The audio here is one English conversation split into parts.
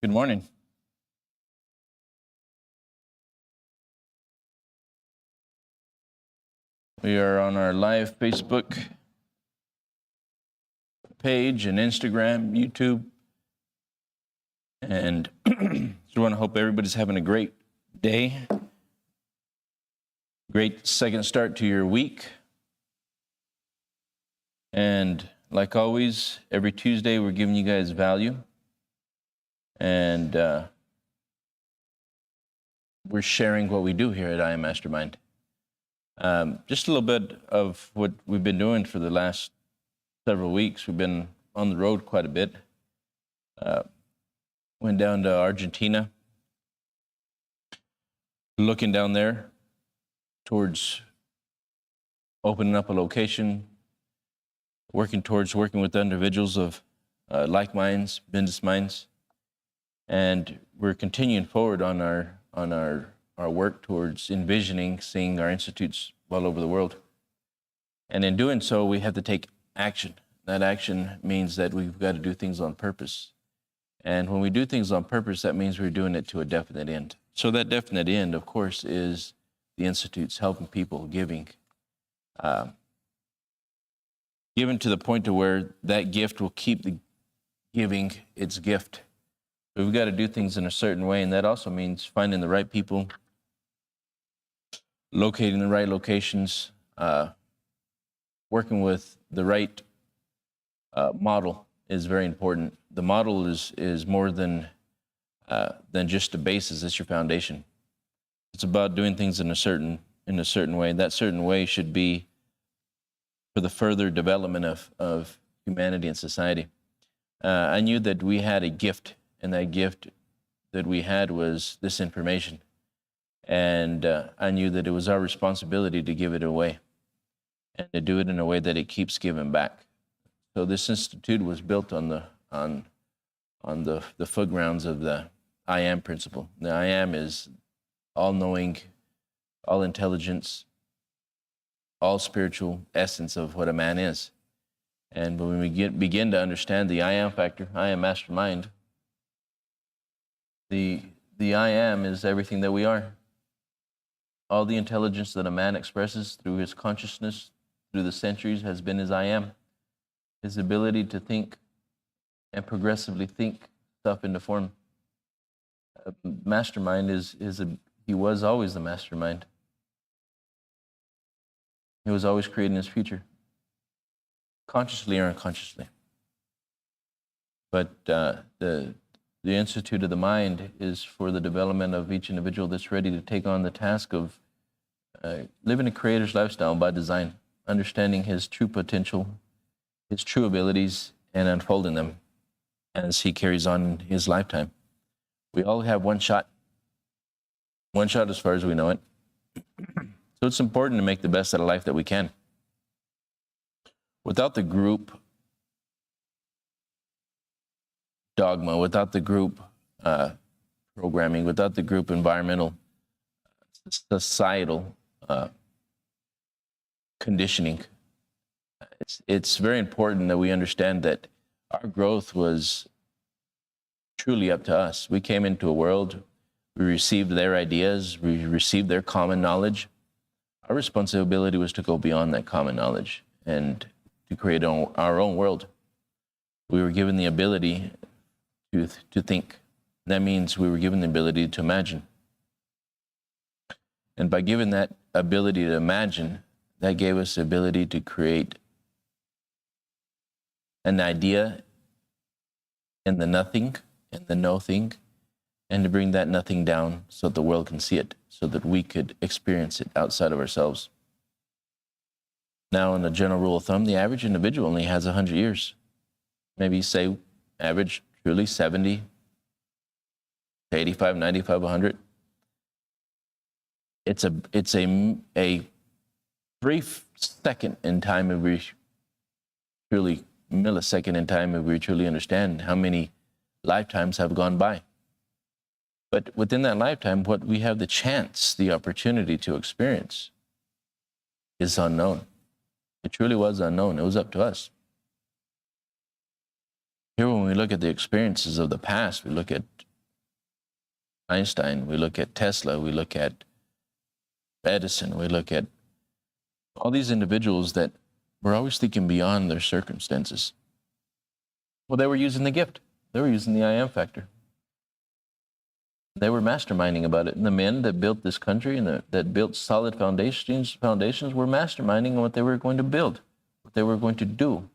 Good morning. We are on our live Facebook page and Instagram, YouTube, and so I want to hope everybody's having a great day, great second start to your week. And like always, every Tuesday we're giving you guys value, and we're sharing what we do here at I Am Mastermind. Just a little bit of what we've been doing for the last several weeks. We've been on the road quite a bit. Went down to Argentina, looking down there towards opening up a location, working with individuals of like minds, business minds, and we're continuing forward on our work towards envisioning, seeing our institutes all over the world. And in doing so, we have to take action. That action means that we've got to do things on purpose. And when we do things on purpose, that means we're doing it to a definite end. So that definite end, of course, is the institutes, helping people, giving to the point to where that gift will keep the giving its gift. So we've got to do things in a certain way, and that also means finding the right people, locating the right locations, working with the right model is very important. The model is more than just a basis. It's your foundation. It's about doing things in a certain way. That certain way should be for the further development of humanity and society. I knew that we had a gift, and that gift that we had was this information. And I knew that it was our responsibility to give it away and to do it in a way that it keeps giving back. So this institute was built on the footgrounds of the I Am principle. The I Am is all-knowing, all-intelligence, all-spiritual essence of what a man is. And when we begin to understand the I Am factor, I Am Mastermind, the I Am is everything that we are. All the intelligence that a man expresses through his consciousness, through the centuries, has been his I Am. His ability to think and progressively think stuff into form. Mastermind he was always the mastermind. He was always creating his future, consciously or unconsciously. But the Institute of the Mind is for the development of each individual that's ready to take on the task of living a creator's lifestyle by design, understanding his true potential, his true abilities, and unfolding them as he carries on his lifetime. We all have one shot as far as we know it. So it's important to make the best out of life that we can. Without the group dogma, without the group programming, without the group environmental, societal conditioning, it's very important that we understand that our growth was truly up to us. We came into a world, we received their ideas, we received their common knowledge. Our responsibility was to go beyond that common knowledge and to create our own world. We were given the ability to think. That means we were given the ability to imagine. And by giving that ability to imagine, that gave us the ability to create an idea in the nothing, in the no thing, and to bring that nothing down so that the world can see it, so that we could experience it outside of ourselves. Now, in a general rule of thumb, the average individual only has 100 years. Maybe say average, truly 70, 85, 95, 100. It's a brief second in time if we truly, millisecond in time if we truly understand how many lifetimes have gone by. But within that lifetime, what we have the chance, the opportunity to experience is unknown. It truly was unknown. It was up to us. Here, when we look at the experiences of the past, we look at Einstein, we look at Tesla, we look at Edison, we look at all these individuals that were always thinking beyond their circumstances. Well, they were using the gift. They were using the I am factor. They were masterminding about it. And the men that built this country and that built solid foundations were masterminding on what they were going to build, what they were going to do,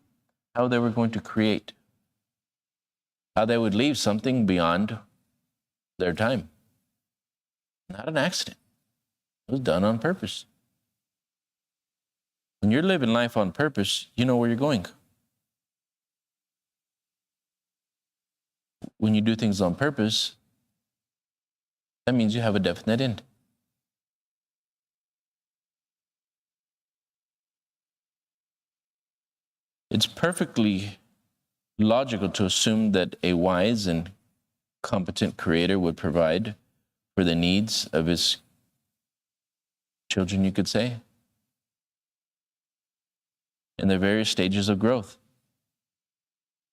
how they were going to create, how they would leave something beyond their time. Not an accident. It was done on purpose. When you're living life on purpose, you know where you're going. When you do things on purpose, that means you have a definite end. It's perfectly logical to assume that a wise and competent creator would provide for the needs of his children, you could say, in their various stages of growth.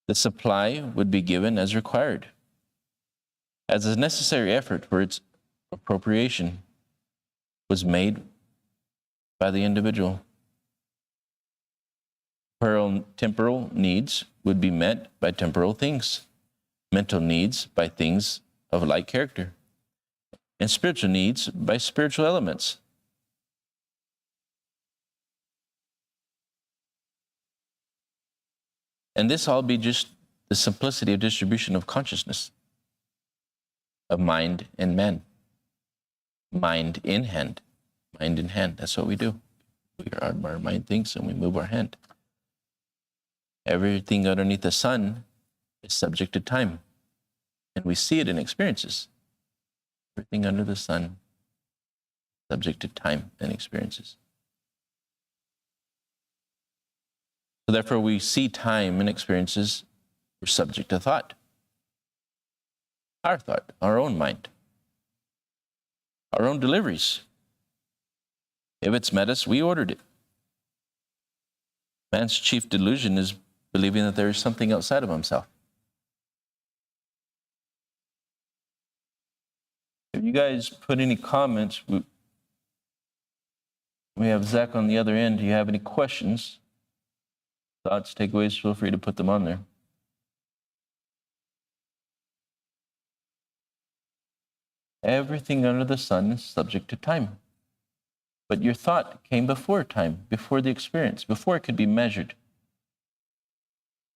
The supply would be given as required, as a necessary effort for its appropriation was made by the individual. Temporal needs would be met by temporal things, mental needs by things of like character, and spiritual needs by spiritual elements. And this all be just the simplicity of distribution of consciousness, of mind and man. Mind in hand. Mind in hand. That's what we do. Our mind thinks and we move our hand. Everything underneath the sun is subject to time. And we see it in experiences. Everything under the sun is subject to time and experiences. So therefore, we see time and experiences are subject to thought. Our thought, our own mind, our own deliveries. If it's met us, we ordered it. Man's chief delusion is believing that there is something outside of himself. If you guys put any comments, we have Zach on the other end. Do you have any questions, thoughts, takeaways? Feel free to put them on there. Everything under the sun is subject to time. But your thought came before time, before the experience, before it could be measured.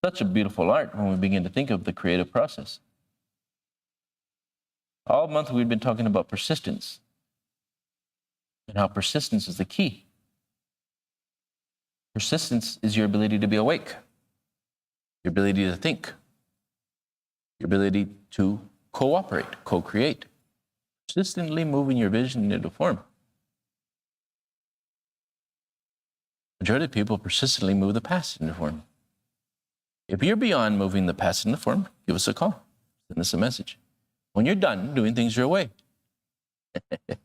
Such a beautiful art when we begin to think of the creative process. All month we've been talking about persistence and how persistence is the key. Persistence is your ability to be awake, your ability to think, your ability to cooperate, co-create, persistently moving your vision into form. Majority of people persistently move the past into form. If you're beyond moving the past into form, give us a call. Send us a message. When you're done doing things your way. When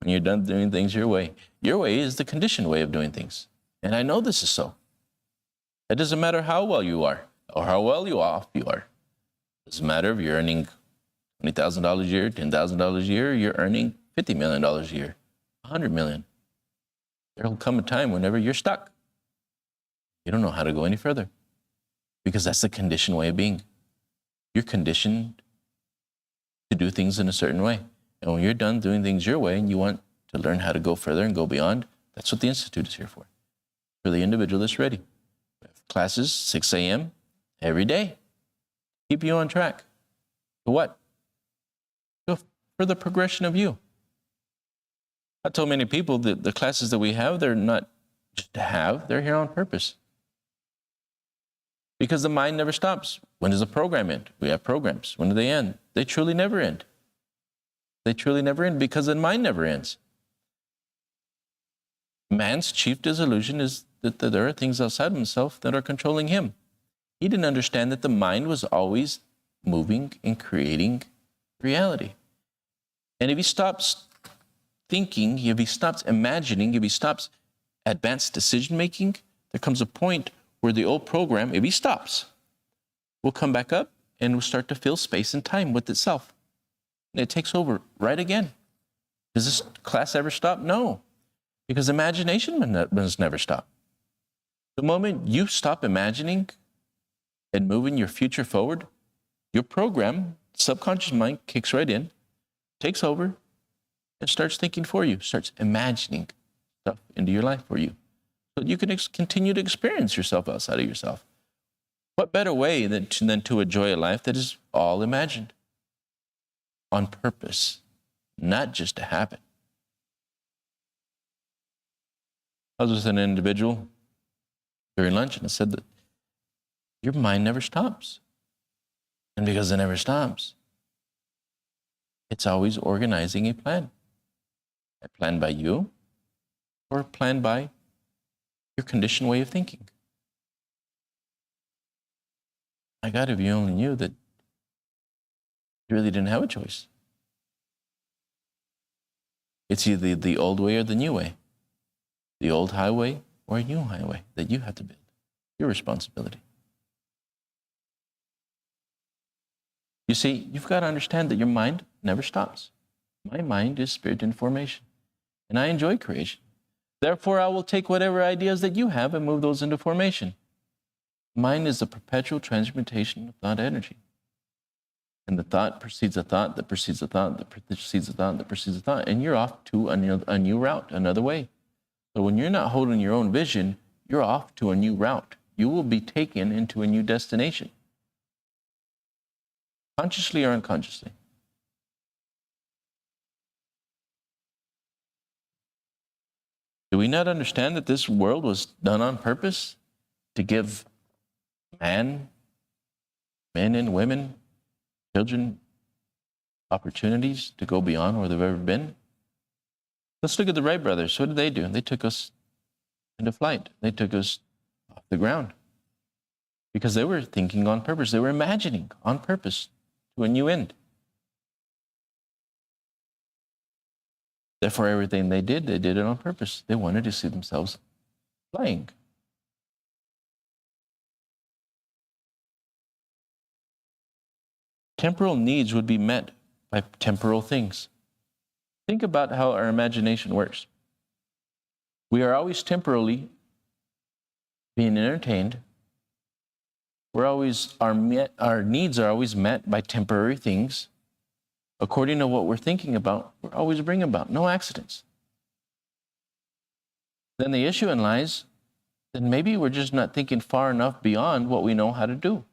you're done doing things your way is the conditioned way of doing things. And I know this is so. It doesn't matter how well you are or how well off you are. It doesn't matter if you're earning $20,000 a year, $10,000 a year, you're earning $50 million a year, $100 million. There will come a time whenever you're stuck. You don't know how to go any further because that's the conditioned way of being. You're conditioned to do things in a certain way. And when you're done doing things your way and you want to learn how to go further and go beyond, that's what the Institute is here for the individual that's ready. We have classes, 6 a.m. every day. Keep you on track. For what? For the progression of you. I told many people that the classes that we have, they're not just to have, they're here on purpose. Because the mind never stops. When does a program end? We have programs. When do they end? They truly never end. They truly never end because the mind never ends. Man's chief disillusion is that there are things outside of himself that are controlling him. He didn't understand that the mind was always moving and creating reality. And if he stops thinking, if he stops imagining, if he stops advanced decision-making, there comes a point where the old program, if he stops, will come back up and will start to fill space and time with itself. It takes over right again. Does this class ever stop? No, because imagination must never stop. The moment you stop imagining and moving your future forward, your program, subconscious mind, kicks right in, takes over, and starts thinking for you, starts imagining stuff into your life for you. So you can continue to experience yourself outside of yourself. What better way than to enjoy a life that is all imagined on purpose, not just to happen? I was with an individual during lunch, and I said that your mind never stops. And because it never stops, it's always organizing a plan. A plan by you, or a plan by your conditioned way of thinking. My God, if you only knew that you really didn't have a choice. It's either the old way or the new way. The old highway or a new highway that you have to build. Your responsibility. You see, you've got to understand that your mind never stops. My mind is spirit in formation, and I enjoy creation. Therefore, I will take whatever ideas that you have and move those into formation. Mind is a perpetual transmutation of thought energy. And the thought precedes a thought that precedes a thought that precedes a thought that precedes a thought, and you're off to a new route, another way. So when you're not holding your own vision, you're off to a new route. You will be taken into a new destination. Consciously or unconsciously. Do we not understand that this world was done on purpose to give men and women, children, opportunities to go beyond where they've ever been? Let's look at the Wright brothers. What did they do? They took us into flight. They took us off the ground because they were thinking on purpose. They were imagining on purpose to a new end. Therefore, everything they did it on purpose. They wanted to see themselves flying. Temporal needs would be met by temporal things. Think about how our imagination works. We are always temporarily being entertained. Our needs are always met by temporary things. According to what we're thinking about, we're always bringing about. No accidents. Then the issue lies, then maybe we're just not thinking far enough beyond what we know how to do.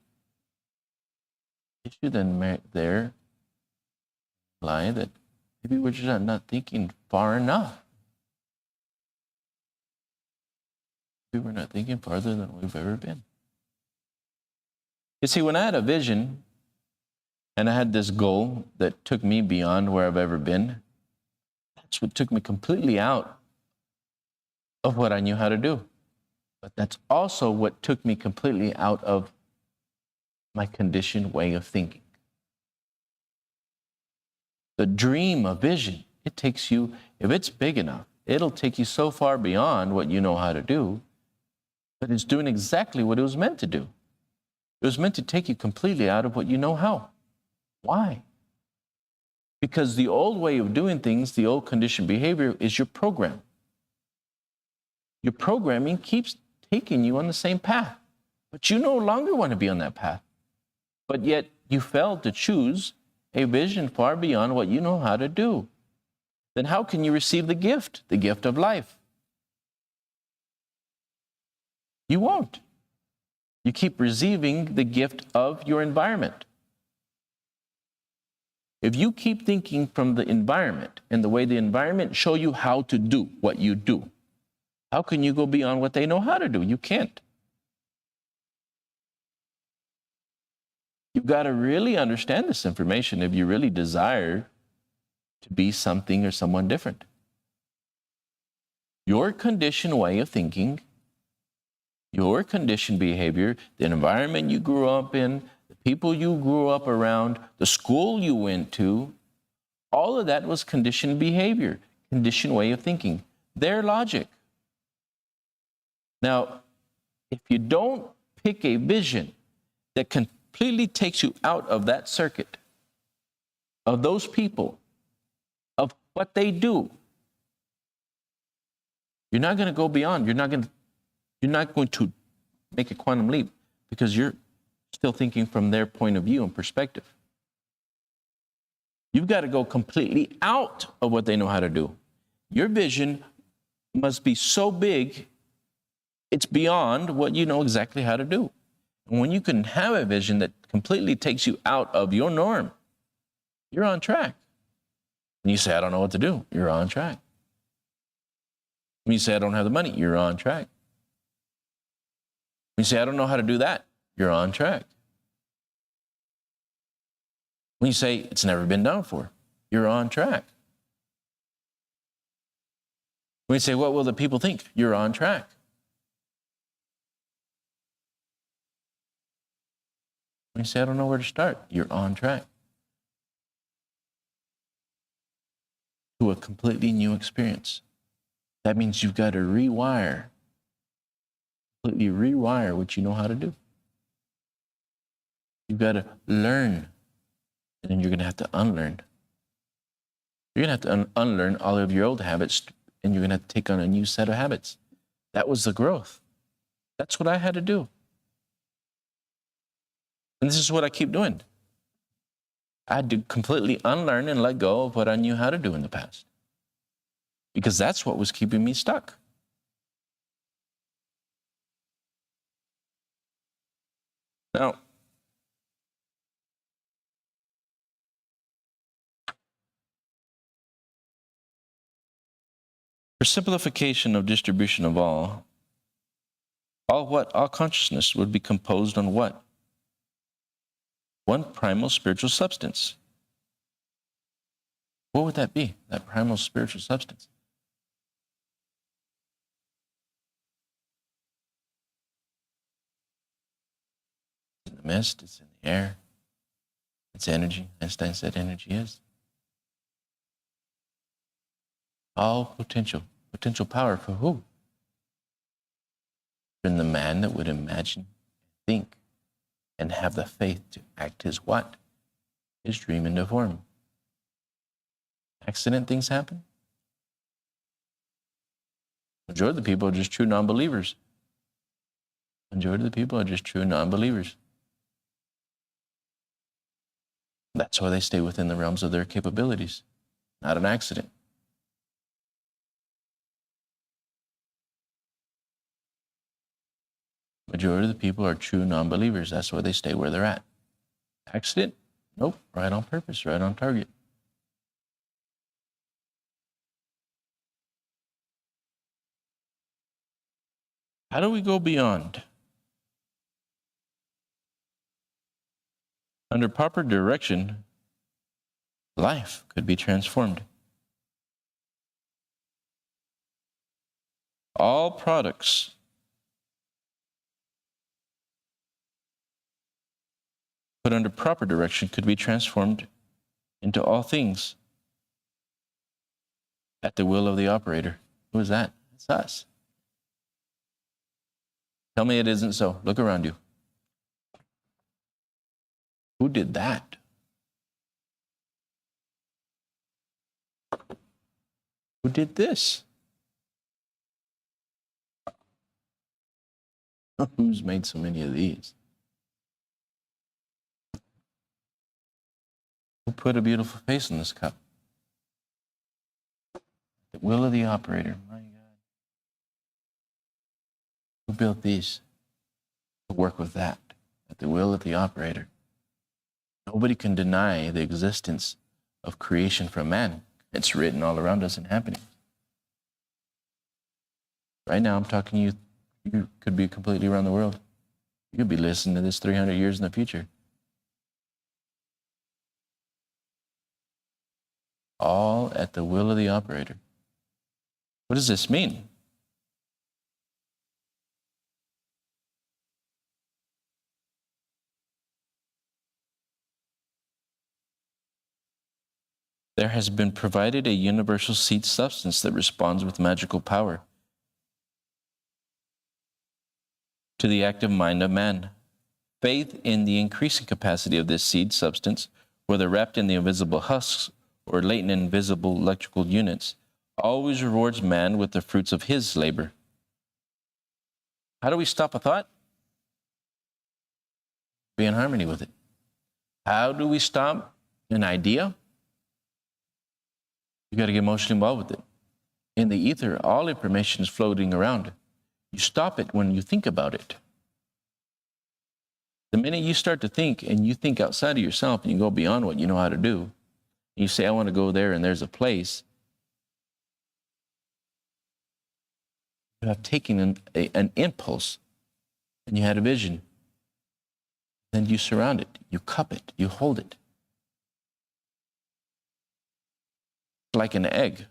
The issue then there lie that maybe we're just not thinking far enough. Maybe we're not thinking farther than we've ever been. You see, when I had a vision, and I had this goal that took me beyond where I've ever been, that's what took me completely out of what I knew how to do. But that's also what took me completely out of my conditioned way of thinking. The dream of vision, it takes you, if it's big enough, it'll take you so far beyond what you know how to do, but it's doing exactly what it was meant to do. It was meant to take you completely out of what you know how. Why? Because the old way of doing things, the old conditioned behavior, is your program. Your programming keeps taking you on the same path, but you no longer want to be on that path. But yet you failed to choose a vision far beyond what you know how to do. Then how can you receive the gift of life? You won't. You keep receiving the gift of your environment. If you keep thinking from the environment and the way the environment show you how to do what you do, how can you go beyond what they know how to do? You can't. You've got to really understand this information if you really desire to be something or someone different. Your conditioned way of thinking, your conditioned behavior, the environment you grew up in, the people you grew up around, the school you went to, all of that was conditioned behavior, conditioned way of thinking, their logic. Now, if you don't pick a vision that completely takes you out of that circuit of those people, of what they do, you're not going to go beyond. You're not going to make a quantum leap because you're still thinking from their point of view and perspective. You've got to go completely out of what they know how to do. Your vision must be so big, it's beyond what you know exactly how to do. And when you can have a vision that completely takes you out of your norm, you're on track. When you say, I don't know what to do, you're on track. When you say, I don't have the money, you're on track. When you say, I don't know how to do that, you're on track. When you say, it's never been done before, you're on track. When you say, what will the people think? You're on track. When you say, I don't know where to start, you're on track. To a completely new experience. That means you've got to completely rewire what you know how to do. You've got to learn, and then you're going to have to unlearn. You're going to have to unlearn all of your old habits, and you're going to have to take on a new set of habits. That was the growth. That's what I had to do. And this is what I keep doing. I had to completely unlearn and let go of what I knew how to do in the past. Because that's what was keeping me stuck. Now, for simplification of distribution of all consciousness would be composed on what? One primal spiritual substance. What would that be, that primal spiritual substance? It's in the mist, it's in the air, it's energy. Einstein said energy is. All potential power for who? For the man that would imagine, think, and have the faith to act his what? His dream into form. Accident things happen. Majority of the people are just true non-believers. Majority of the people are just true non-believers. That's why they stay within the realms of their capabilities. Not an accident. Majority of the people are true non-believers. That's why they stay where they're at. Accident? Nope. Right on purpose, right on target. How do we go beyond? Under proper direction, life could be transformed. All products put under proper direction could be transformed into all things at the will of the operator. Who is that? It's us. Tell me it isn't so. Look around you. Who did that? Who did this? Who's made so many of these? Who put a beautiful face in this cup? The will of the operator. My God. Who built these? To work with that. At the will of the operator. Nobody can deny the existence of creation from man. It's written all around us and happening. Right now, I'm talking to you. You could be completely around the world. You could be listening to this 300 years in the future. All at the will of the operator. What does this mean? There has been provided a universal seed substance that responds with magical power to the active mind of man. Faith in the increasing capacity of this seed substance whether wrapped in the invisible husks or latent invisible electrical units, always rewards man with the fruits of his labor. How do we stop a thought? Be in harmony with it. How do we stop an idea? You got to get emotionally involved with it. In the ether, all information is floating around. You stop it when you think about it. The minute you start to think and you think outside of yourself and you go beyond what you know how to do, and you say, I want to go there and there's a place, you have taken an impulse and you had a vision. Then you surround it, you cup it, you hold it. Like an egg.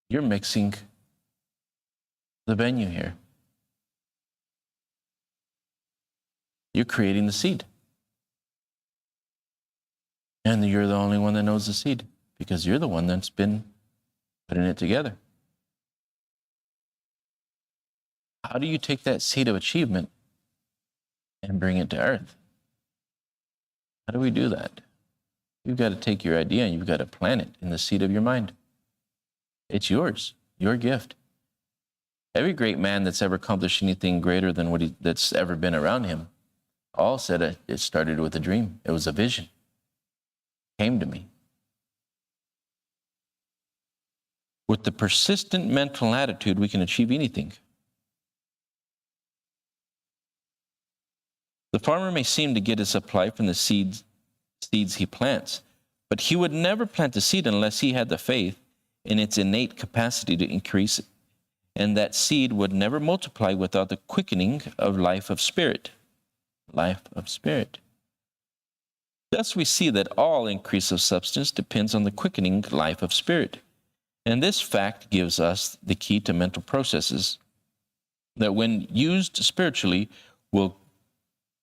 You're mixing the venue here. You're creating the seed. And you're the only one that knows the seed because you're the one that's been putting it together. How do you take that seed of achievement and bring it to earth? How do we do that? You've got to take your idea and you've got to plant it in the seed of your mind. It's yours, your gift. Every great man that's ever accomplished anything greater than that's ever been around him, all said it started with a dream. It was a vision. It came to me. With the persistent mental attitude, we can achieve anything. The farmer may seem to get his supply from the seeds he plants, but he would never plant a seed unless he had the faith in its innate capacity to increase, and that seed would never multiply without the quickening of life of spirit. Life of spirit. Thus we see that all increase of substance depends on the quickening life of spirit. And this fact gives us the key to mental processes that when used spiritually will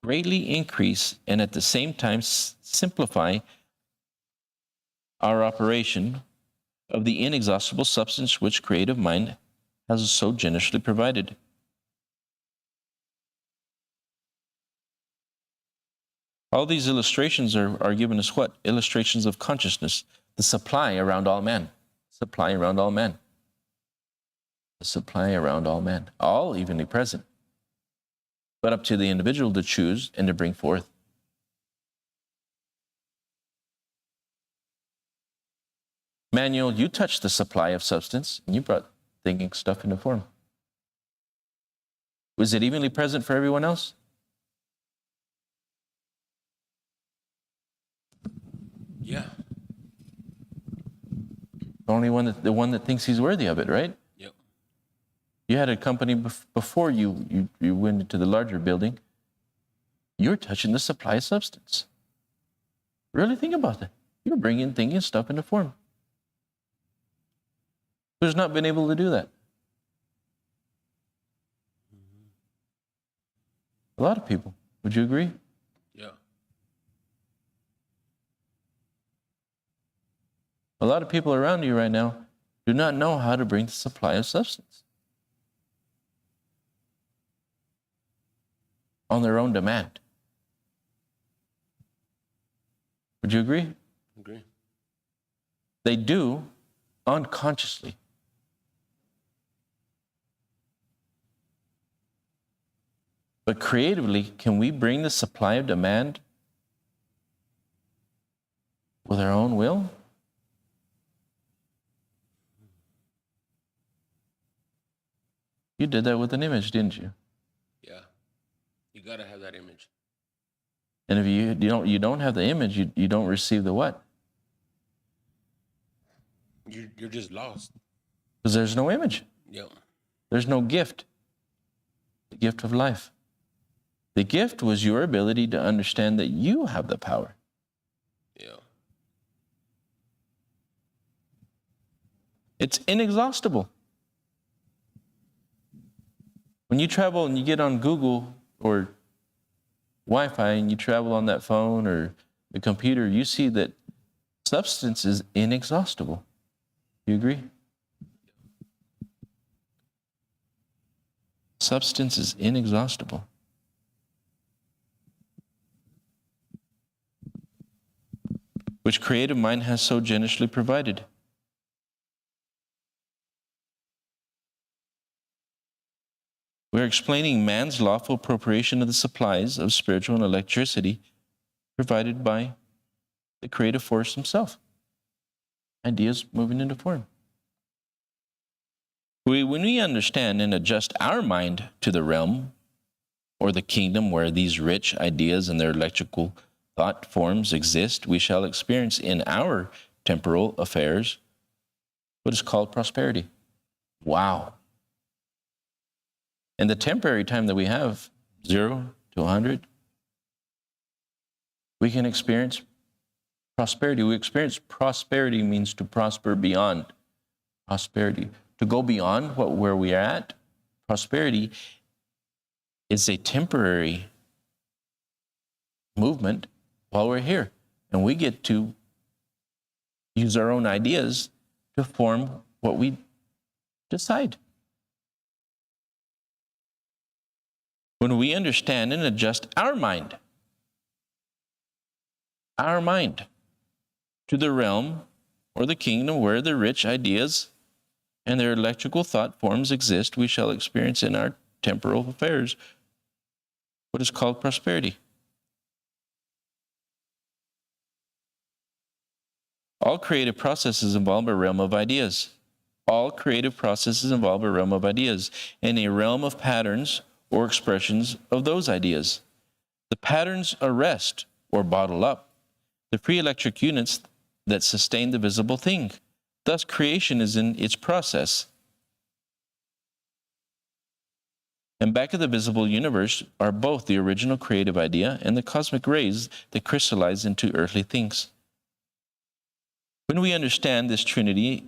greatly increase and at the same time simplify our operation of the inexhaustible substance which creative mind has so generously provided. All these illustrations are giving us what? Illustrations of consciousness, the supply around all men. Supply around all men. The supply around all men, all evenly present. But up to the individual to choose and to bring forth. Manuel, you touched the supply of substance, and you brought thinking stuff into form. Was it evenly present for everyone else? Yeah. The one that thinks he's worthy of it, right? Yep. You had a company before you went into the larger building. You're touching the supply of substance. Really think about that. You're bringing thinking stuff into form. Who's not been able to do that? A lot of people. Would you agree? Yeah. A lot of people around you right now do not know how to bring the supply of substance on their own demand. Would you agree? Agree. They do unconsciously. But creatively, can we bring the supply of demand with our own will? You did that with an image, didn't you? Yeah. You got to have that image. And if you don't have the image, you don't receive the what? You're just lost. Because there's no image. Yeah. There's no gift. The gift of life. The gift was your ability to understand that you have the power. Yeah. It's inexhaustible. When you travel and you get on Google or Wi-Fi and you travel on that phone or the computer, you see that substance is inexhaustible. You agree? Substance is inexhaustible. which creative mind has so generously provided. We're explaining man's lawful appropriation of the supplies of spiritual and electricity provided by the creative force himself. Ideas moving into form. When we understand and adjust our mind to the realm or the kingdom where these rich ideas and their electrical thought forms exist, we shall experience in our temporal affairs what is called prosperity. Wow. And the temporary time that we have, 0 to 100, we can experience prosperity. We experience prosperity means to prosper beyond prosperity. To go beyond where we are at, prosperity is a temporary movement while we're here. And we get to use our own ideas to form what we decide. When we understand and adjust our mind to the realm or the kingdom where the rich ideas and their electrical thought forms exist, we shall experience in our temporal affairs what is called prosperity. All creative processes involve a realm of ideas. All creative processes involve a realm of ideas and a realm of patterns or expressions of those ideas. The patterns arrest or bottle up the free electric units that sustain the visible thing. Thus, creation is in its process. And back of the visible universe are both the original creative idea and the cosmic rays that crystallize into earthly things. When we understand this Trinity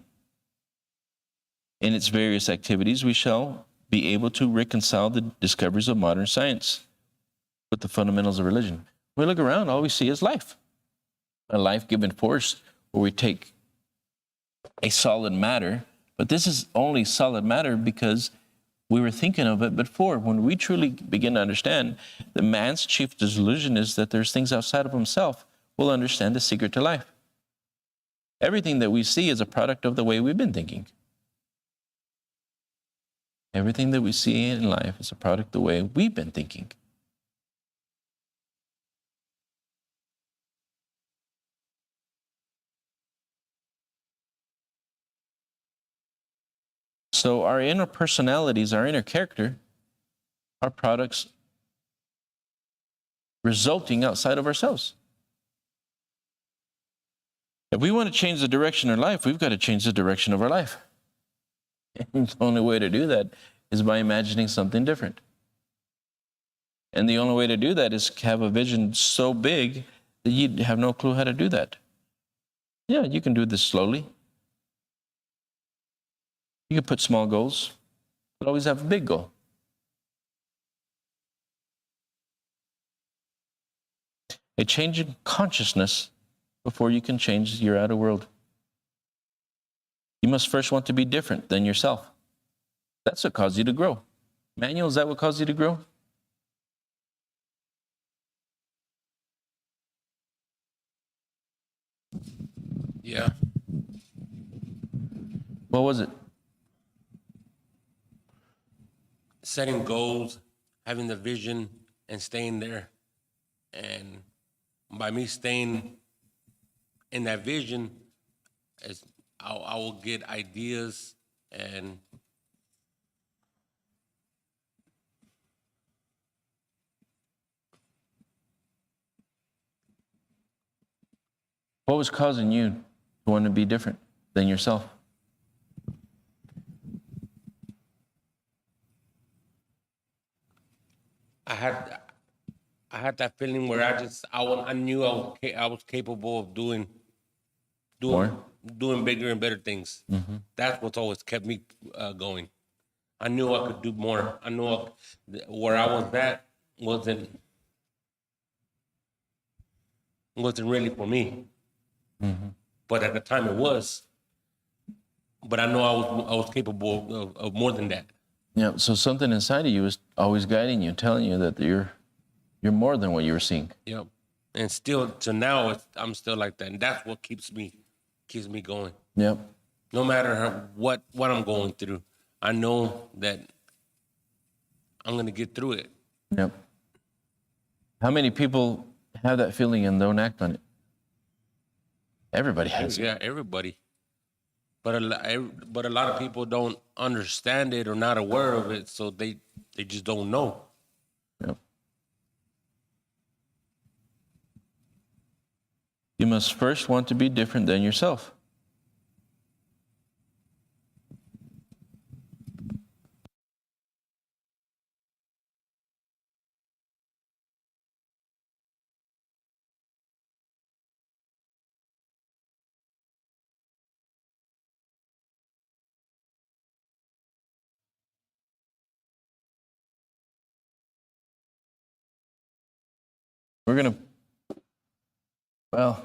in its various activities, we shall be able to reconcile the discoveries of modern science with the fundamentals of religion. We look around, all we see is life. A life-giving force where we take a solid matter, but this is only solid matter because we were thinking of it before. When we truly begin to understand that man's chief delusion is that there's things outside of himself, we'll understand the secret to life. Everything that we see is a product of the way we've been thinking. Everything that we see in life is a product of the way we've been thinking. So our inner personalities, our inner character, are products resulting outside of ourselves. If we want to change the direction of life, we've got to change the direction of our life. And the only way to do that is by imagining something different. And the only way to do that is have a vision so big that you have no clue how to do that. Yeah, you can do this slowly. You can put small goals, but always have a big goal. A change in consciousness before you can change your outer world. You must first want to be different than yourself. That's what caused you to grow. Manuel, is that what caused you to grow? Yeah. What was it? Setting goals, having the vision, and staying there. And by me staying in that vision, I will get ideas and What was causing you to want to be different than yourself? I had that feeling where I knew I was capable of doing More? doing bigger and better things. Mm-hmm. That's what's always kept me going. I knew I could do more. I knew where I was at wasn't really for me. Mm-hmm. But at the time it was. But I know I was capable of more than that. Yeah, so something inside of you is always guiding you, telling you that you're more than what you were seeing. Yep. And still to now, I'm still like that, and that's what keeps me going. Yep. No matter what I'm going through, I know that I'm gonna get through it. Yep. How many people have that feeling and don't act on it? Everybody has it. Yeah, everybody. But a lot of people don't understand it or not aware of it, so they just don't know. Yep. You must first want to be different than yourself.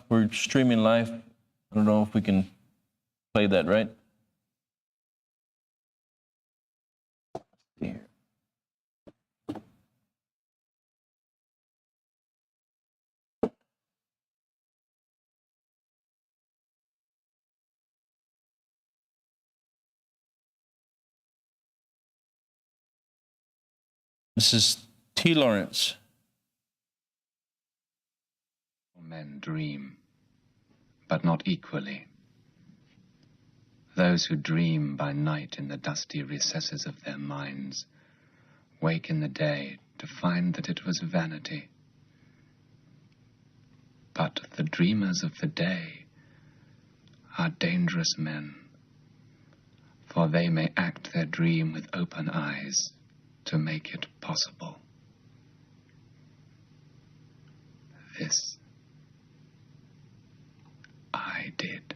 We're streaming live. I don't know if we can play that, right? Here. This is T. Lawrence. Men dream, but not equally. Those who dream by night in the dusty recesses of their minds wake in the day to find that it was vanity. But the dreamers of the day are dangerous men, for they may act their dream with open eyes to make it possible. This I did.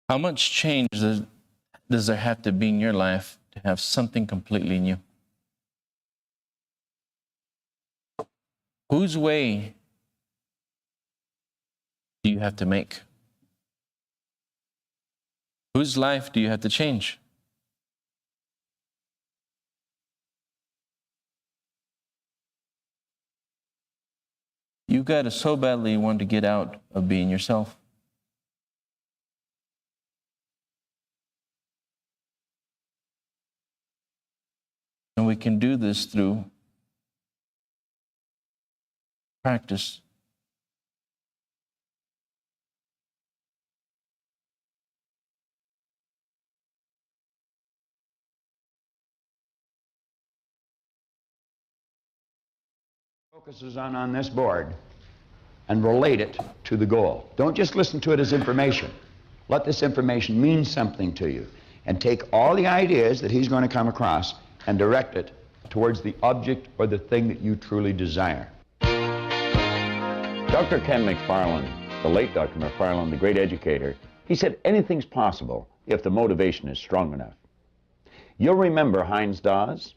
How much change does there have to be in your life to have something completely new? Whose way do you have to make? Whose life do you have to change? You've got to so badly want to get out of being yourself. And we can do this through practice. Focuses on this board and relate it to the goal. Don't just listen to it as information. Let this information mean something to you, and take all the ideas that he's going to come across and direct it towards the object or the thing that you truly desire. Dr. Ken McFarland, the late Dr. McFarland, the great educator, he said anything's possible if the motivation is strong enough. You'll remember Heinz Dawes,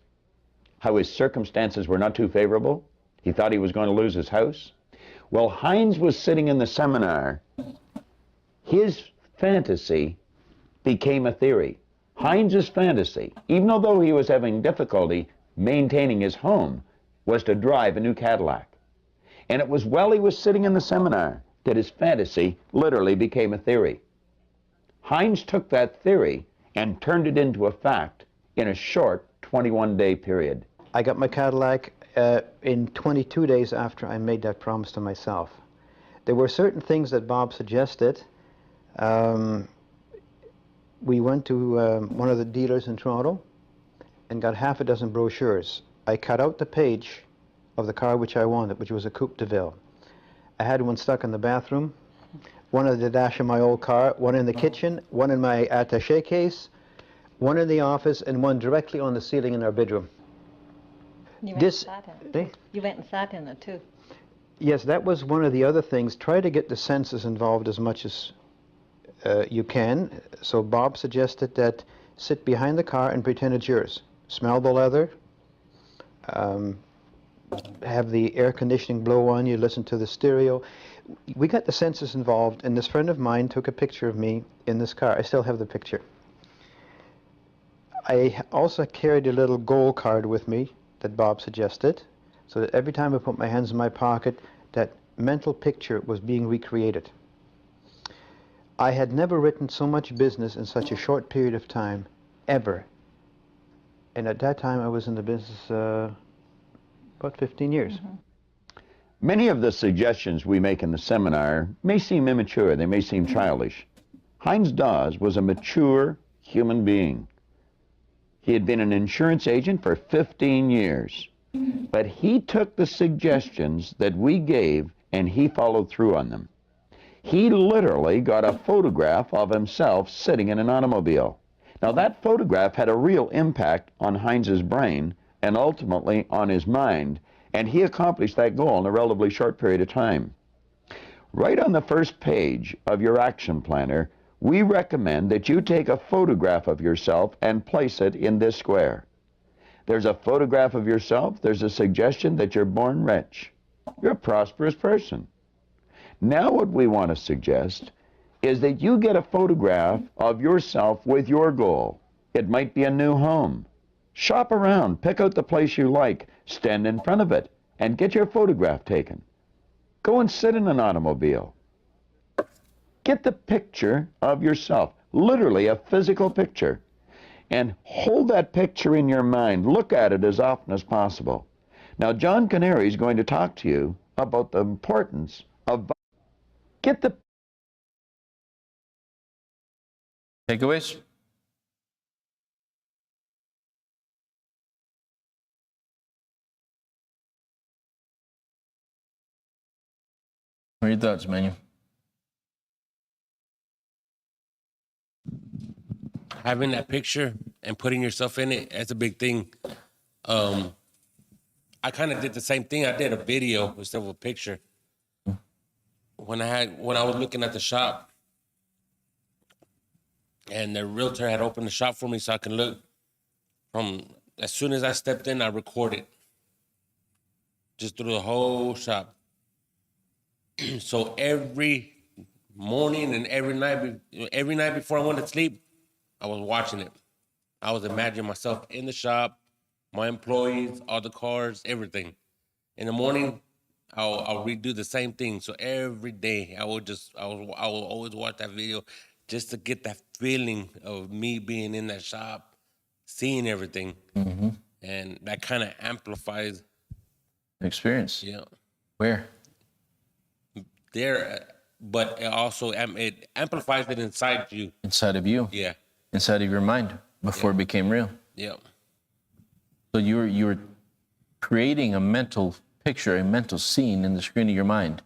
how his circumstances were not too favorable. He thought he was going to lose his house. Well, Heinz was sitting in the seminar. His fantasy became a theory. Heinz's fantasy, even although he was having difficulty maintaining his home, was to drive a new Cadillac. And it was while he was sitting in the seminar that his fantasy literally became a theory. Heinz took that theory and turned it into a fact in a short 21-day period. I got my Cadillac in 22 days after I made that promise to myself. There were certain things that Bob suggested. We went to one of the dealers in Toronto and got half a dozen brochures. I cut out the page of the car which I wanted, which was a Coupe de Ville. I had one stuck in the bathroom, one in the dash of my old car, one in the kitchen, one in my attaché case, one in the office, and one directly on the ceiling in our bedroom. You went This- and sat in Eh? it. You went and sat in it too. Yes, that was one of the other things. Try to get the senses involved as much as you can. So Bob suggested that sit behind the car and pretend it's yours. Smell the leather. Have the air conditioning blow on you, listen to the stereo. We got the senses involved, and this friend of mine took a picture of me in this car. I still have the picture. I also carried a little goal card with me that Bob suggested, so that every time I put my hands in my pocket, that mental picture was being recreated. I had never written so much business in such a short period of time, ever. And at that time, I was in the business about 15 years. Many of the suggestions we make in the seminar may seem immature, they may seem childish. Heinz Dawes was a mature human being. He had been an insurance agent for 15 years, but he took the suggestions that we gave and he followed through on them. He literally got a photograph of himself sitting in an automobile. Now that photograph had a real impact on Heinz's brain and ultimately on his mind, and he accomplished that goal in a relatively short period of time. Right on the first page of your action planner, we recommend that you take a photograph of yourself and place it in this square. There's a photograph of yourself, there's a suggestion that you're born rich. You're a prosperous person. Now what we want to suggest is that you get a photograph of yourself with your goal. It might be a new home. Shop around, pick out the place you like, stand in front of it, and get your photograph taken. Go and sit in an automobile. Get the picture of yourself, literally a physical picture, and hold that picture in your mind. Look at it as often as possible. Now, John Canary is going to talk to you about the importance of get the Takeaways? What are your thoughts, Manuel? Having that picture and putting yourself in it, that's a big thing. I kind of did the same thing. I did a video instead of a picture. When I was looking at the shop, and the realtor had opened the shop for me so I can look. From as soon as I stepped in, I recorded just through the whole shop. So every morning and every night before I went to sleep, I was watching it. I was imagining myself in the shop, my employees, all the cars, everything. In the morning, I'll redo the same thing. So every day, I will always watch that video just to get that feeling of me being in that shop, seeing everything, and that kind of amplifies. Experience. Yeah, Where? there, but it also it amplifies it inside you. Inside of you. Yeah, Inside of your mind before it became real. yeah, So you were creating a mental picture, a mental scene in the screen of your mind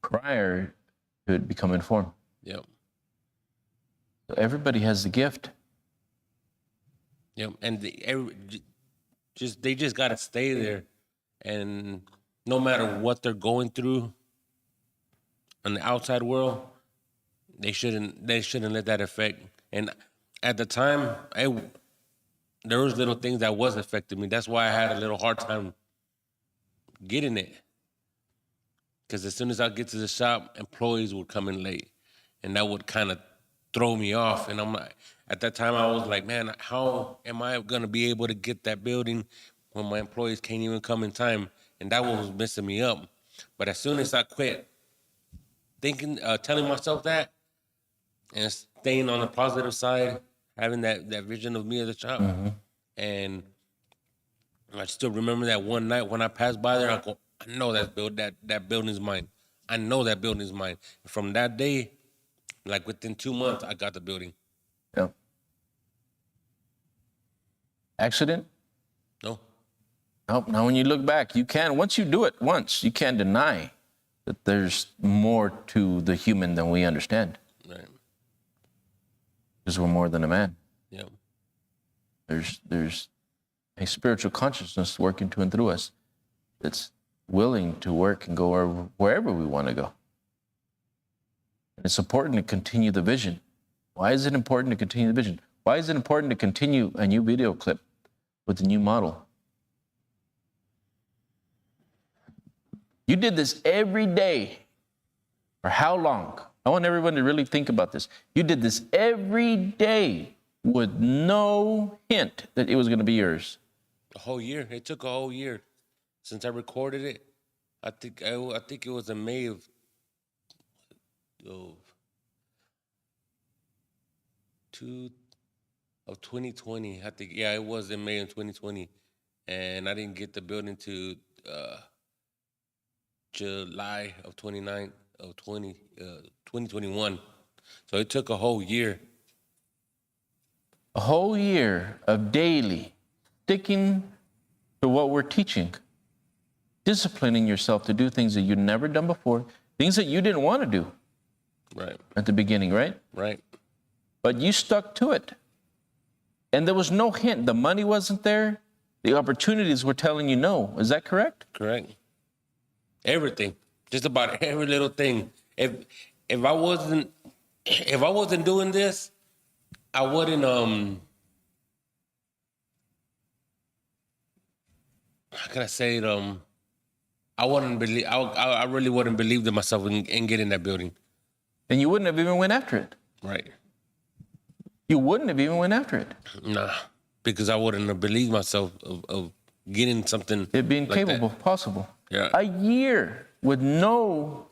prior to it becoming formed. yeah, So everybody has the gift. yeah, and they just gotta stay there, and no matter what they're going through on the outside world, they shouldn't let that affect. And at the time, there was little things that was affecting me. That's why I had a little hard time getting it. Because as soon as I get to the shop, employees would come in late, and that would kind of throw me off. And I'm like, at that time, I was like, man, how am I going to be able to get that building when my employees can't even come in time? And that was messing me up. But as soon as I quit thinking, telling myself that, and staying on the positive side, having that vision of me as a child, and I still remember that one night when I passed by there, I go, I know that building's mine. I know that building's mine. From that day, like within 2 months, I got the building. Yeah. Accident? No. Nope. Now, when you look back, you can, once you do it once, you can't deny that there's more to the human than we understand. Right. Because we're more than a man. Yeah. There's a spiritual consciousness working to and through us that's willing to work and go wherever we want to go. And it's important to continue the vision. Why is it important to continue the vision? Why is it important to continue a new video clip with a new model? You did this every day. For how long? I want everyone to really think about this. You did this every day with no hint that it was going to be yours. A whole year. It took a whole year since I recorded it. I think it was in May of 2020. I think, yeah, it was in May of 2020, and I didn't get the building to July of 2021. So it took a whole year. A whole year of daily sticking to what we're teaching, disciplining yourself to do things that you'd never done before, things that you didn't want to do. Right. At the beginning, right? Right. But you stuck to it. And there was no hint. The money wasn't there. The opportunities were telling you no. Is that correct? Correct. Everything. Just about every little thing. If I wasn't doing this, I wouldn't how can I say it? I wouldn't believe. I really wouldn't believe in myself in getting that building. And you wouldn't have even went after it. Right. You wouldn't have even went after it. Nah, because I wouldn't have believed myself of getting something. It being like capable, that. possible. Yeah. A year with no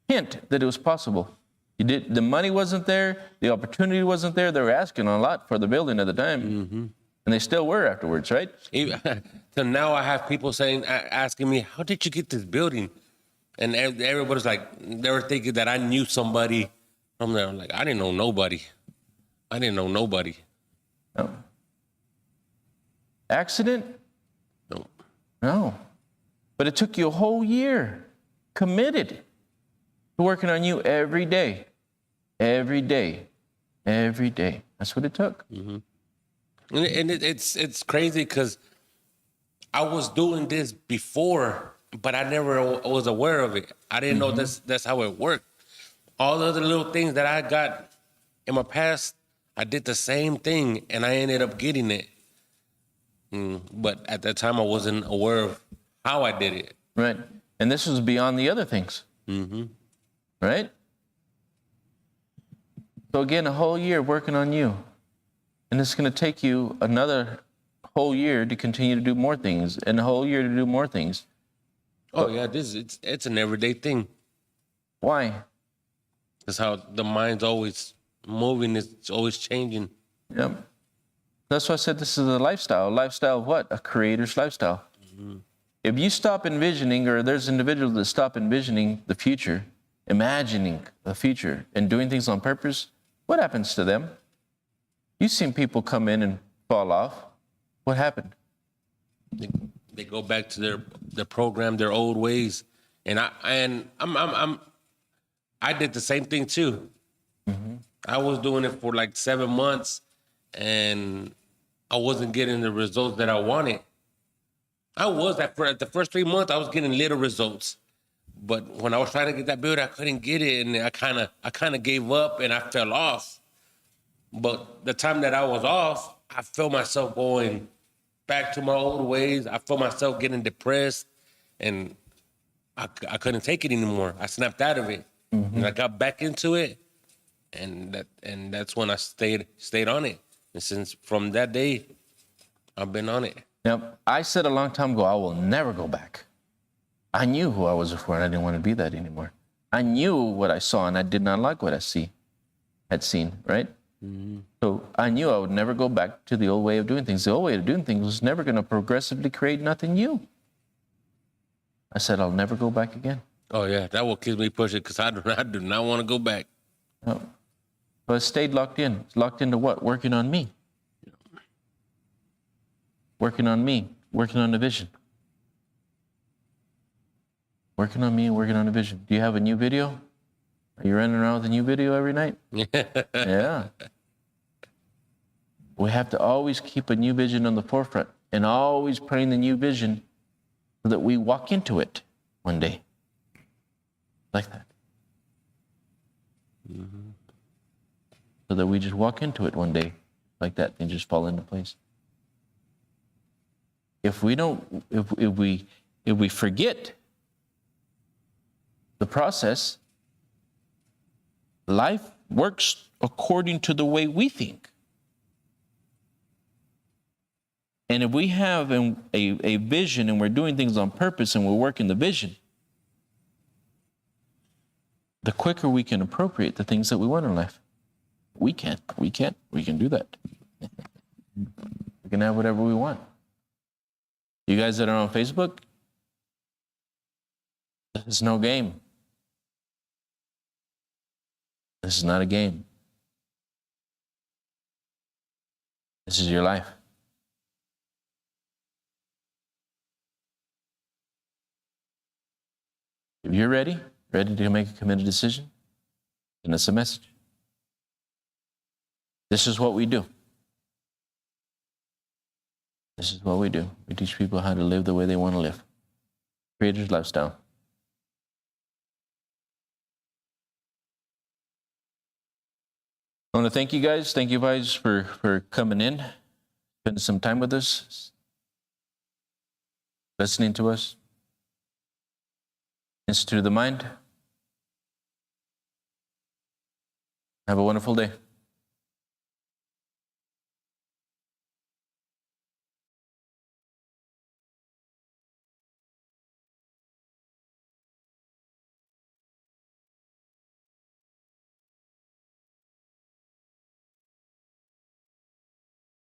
hint that it was possible. The money wasn't there. The opportunity wasn't there. They were asking a lot for the building at the time. Mm-hmm. And they still were afterwards, right? So now I have people asking me, how did you get this building? And everybody's like, they were thinking that I knew somebody from there. I'm like, I didn't know nobody. No. Accident? No. No. But it took you a whole year, committed to working on you every day. Every day. Every day. That's what it took. Mm-hmm. And it's crazy because I was doing this before, but I never was aware of it. I didn't know that's how it worked. All the other little things that I got in my past, I did the same thing, and I ended up getting it. But at that time, I wasn't aware of how I did it. Right. And this was beyond the other things. Mm-hmm. Right? So again, a whole year working on you. And it's going to take you another whole year to continue to do more things, and a whole year to do more things. Oh, yeah, it's an everyday thing. Why? That's how the mind's always moving. It's always changing. Yep. That's why I said this is a lifestyle. A lifestyle of what? A creator's lifestyle. Mm-hmm. If you stop envisioning, or there's individuals that stop envisioning the future, imagining the future, and doing things on purpose, what happens to them? You've seen people come in and fall off. What happened? They go back to their program, their old ways, and I did the same thing too. Mm-hmm. I was doing it for like 7 months, and I wasn't getting the results that I wanted. I was at the first 3 months, I was getting little results, but when I was trying to get that build, I couldn't get it, and I kind of gave up, and I fell off. But the time that I was off, I felt myself going back to my old ways. I felt myself getting depressed, and I couldn't take it anymore. I snapped out of it, and I got back into it, and that's when I stayed on it. And since from that day, I've been on it. Now, I said a long time ago, I will never go back. I knew who I was before, and I didn't want to be that anymore. I knew what I saw, and I did not like what I had seen, right? Mm-hmm. So I knew I would never go back to the old way of doing things. The old way of doing things was never going to progressively create nothing new. I said, I'll never go back again. Oh yeah, that will keep me pushing because I do not want to go back. No. But I stayed locked in. Locked into what? Working on me. Working on me. Working on the vision. Working on me and working on the vision. Do you have a new video? Are you running around with a new video every night? Yeah. We have to always keep a new vision on the forefront and always praying the new vision so that we walk into it one day. Like that. Mm-hmm. So that we just walk into it one day like that and just fall into place. If we don't, if we forget the process, life works according to the way we think. And if we have a vision and we're doing things on purpose and we're working the vision, the quicker we can appropriate the things that we want in life. We can do that. We can have whatever we want. You guys that are on Facebook, this is no game. This is not a game. This is your life. If you're ready to make a committed decision, then it's a message. This is what we do. This is what we do. We teach people how to live the way they want to live. Creator's lifestyle. I want to thank you guys. Thank you guys for coming in, spending some time with us, listening to us. Institute of the Mind. Have a wonderful day.